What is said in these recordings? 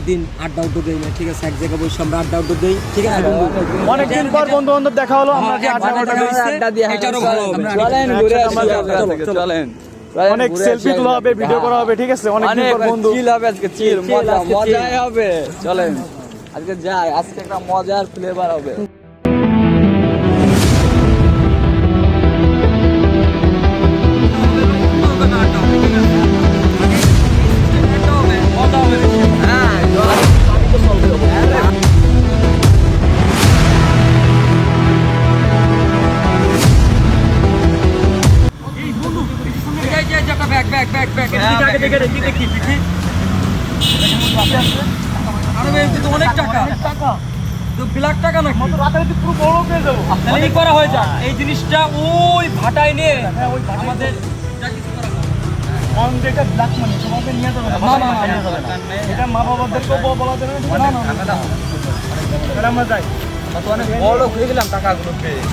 অনেকদিন আড্ডা উড্ডা দেই না, ঠিক আছে? এক জায়গায় বসে আমরা আড্ডা উড্ডা দেই, ঠিক আছে বন্ধু? অনেকদিন পর বন্ধু বান্ধব দেখা হলো, আমরা যে আড্ডা দিয়ে এটারও ভালো হবে। চলেন ঘুরে আসি, চলেন অনেক সেলফি তোলা হবে, ভিডিও করা হবে, ঠিক আছে? অনেকদিন পর বন্ধু, চিল হবে আজকে, চিল মজাই হবে। চলেন আজকে যাই, আজকে একটা মজার ফ্লেভার হবে। অনেক টাকা, লাখ টাকা নাকি? পুরো বড় পেয়ে যাবো। তাহলে করা হয়ে যাক এই জিনিসটা, ওই ভাটায় নিয়ে আমাদের এটা ব্ল্যাক মানি সবাইকে নিয়ে যাবে না, এটা মা বাবাদেরকেও বলা যাবে না। আমরা যাই, আমরা তো অনেক বড় হয়ে গেলাম টাকাগুলো পেয়ে।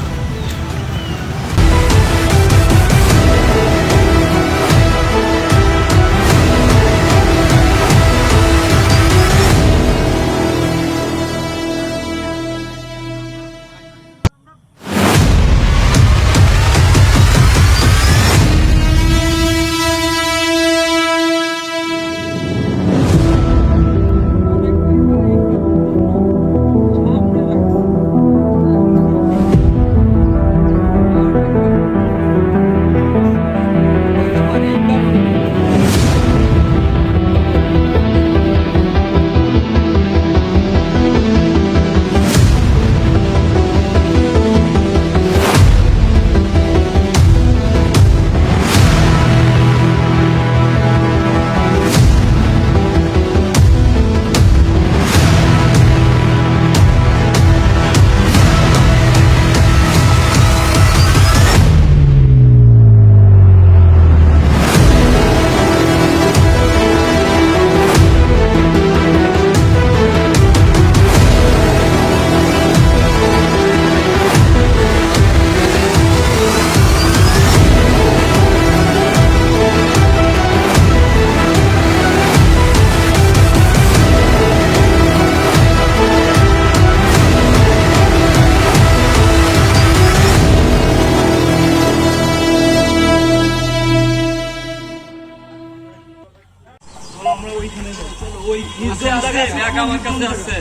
আমার কাছে আছে,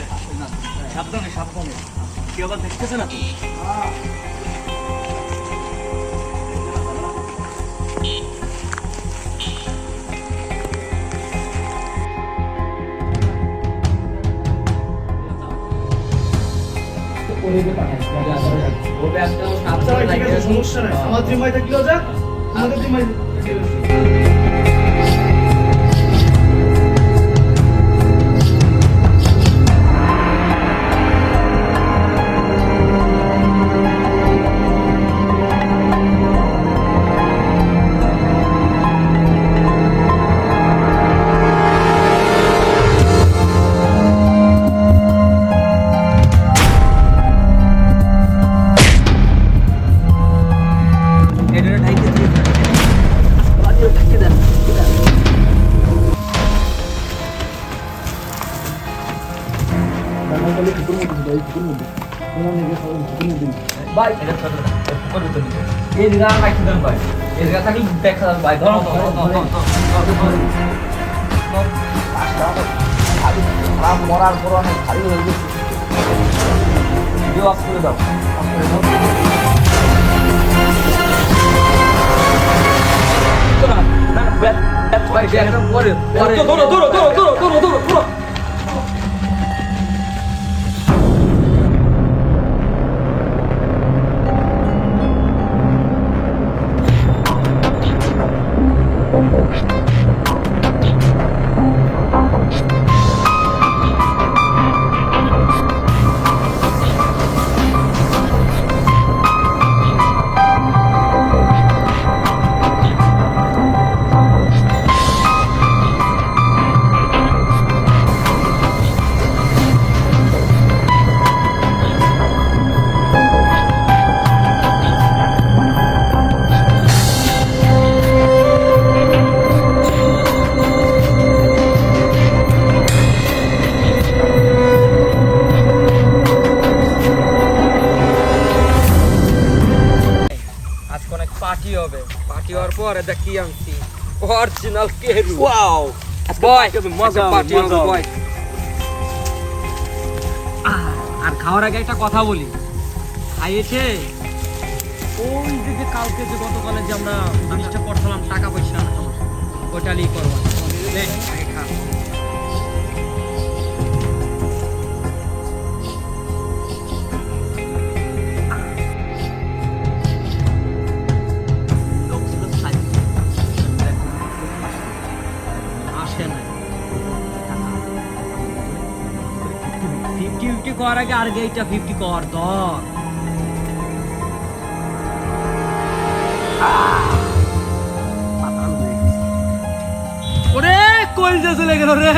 সাবধানে সাবধানে, কেউ আবার দেখতেছে না তো। সমস্যা নাই, আমার জিম্মায় থাকলেও যাক, আমাদের জিম্মায় ভাই এটা ছোট করবে তো নিচে এই জায়গা রাখতে দেন ভাই, এই জায়গা থাকলে দেখা যাবে ভাই। ধরো মরার পর অনেক ভারী হয়ে গেছে, ভিডিও অফ করে দাও, পরে ধরো ধরো ধরো ধরো ধরো ধরো ধরো। আজকে অনেক পার্টি হবে, পার্টি হওয়ার পরে দেখ কি আনছি, অরিজিনাল কেরু। ওয়াও বয় মজা হবে, পার্টি হবে মজা হবে। বয়। আর খাওয়ার আগে একটা কথা বলি, খাইয়েছে ওই যে কালকে যে গতকালে যে আমরা জিনিসটা করছিলাম টাকা পয়সা ওইটা নিয়ে করবো। দেখ, আগে খা। আসে না 50-50 করার আগে আর এইটা 50 কর ধর। ওরে কলজা চলে গেল রে।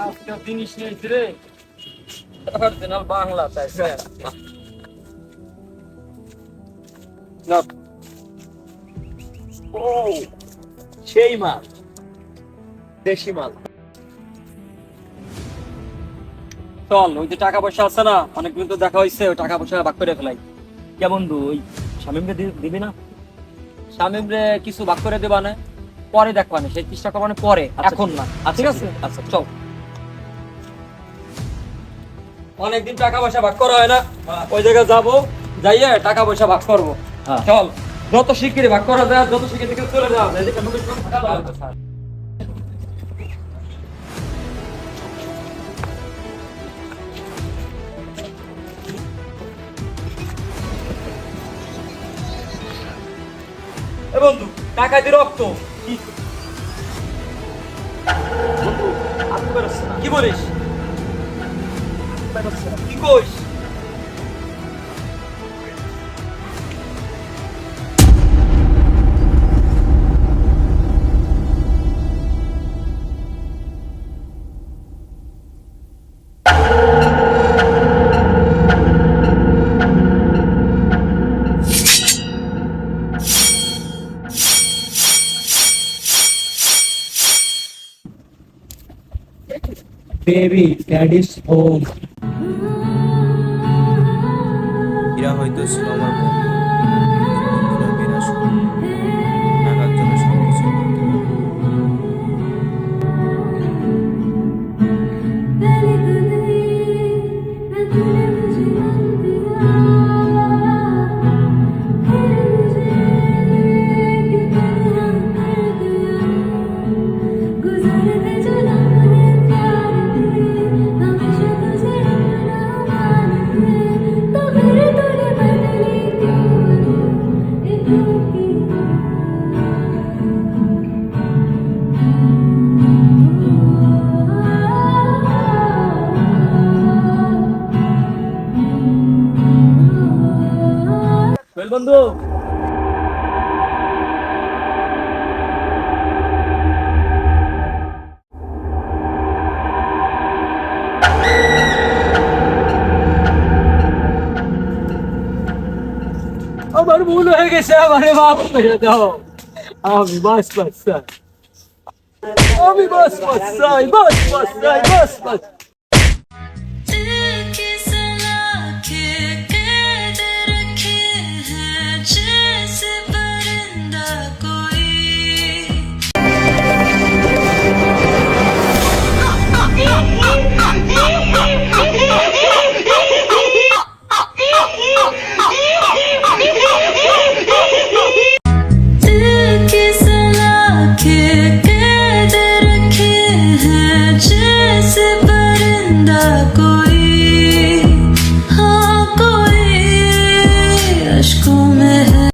আজকে জিনিস নিয়েছি রে, অরিজিনাল বাংলা তাই না। ও সেই মাল, দেশি মাল। চল, ওই যে টাকা পয়সা আছে না, অনেকদিন তো দেখা হয়েছে, ওই টাকা পয়সা ভাগ করে ফেলাই। কে বন্ধু, ওই শামিমকে দিবি না? শামিম রে কিছু ভাগ করে দেবা না, পরে দেখবা না, সেই চেষ্টা করবা না পরে, এখন না। ঠিক আছে, আচ্ছা চল। অনেকদিন টাকা পয়সা ভাগ করা হয় না, ওই জায়গায় যাবো, যাইয়ে টাকা পয়সা ভাগ করবো। হ্যাঁ। চল, যত শিগগিরই ভাগ করা যায়, যত শিগগিরই চলে যাও, এদিকে নতুন কোনো থাকা লাগবে না। এ বন্ধু, টাকা দিয়ে রক্ত বন্ধু আপনি বেরোচ্ছে না, কি বলিস? বেরোচ্ছে না। কি কইস? Baby, daddy's home. এরা হয়তো ছিল আমার বন্ধু, বন্ধুরা বিরাজ করে টাকার জন্য সবকিছু করতে পারে। সোহেল বন্ধু, আমার ভুল হয়ে গেছে, আমারে মাফ করে দাও, আমি বাস বাসাই, আমি বাস বাসাই, বাস বাসাই, বাস বাস। दिल की सलाखे कैद रखे हैं जैसे परिंदा कोई। दिल की सलाखे कैद रखे हैं जैसे परिंदा को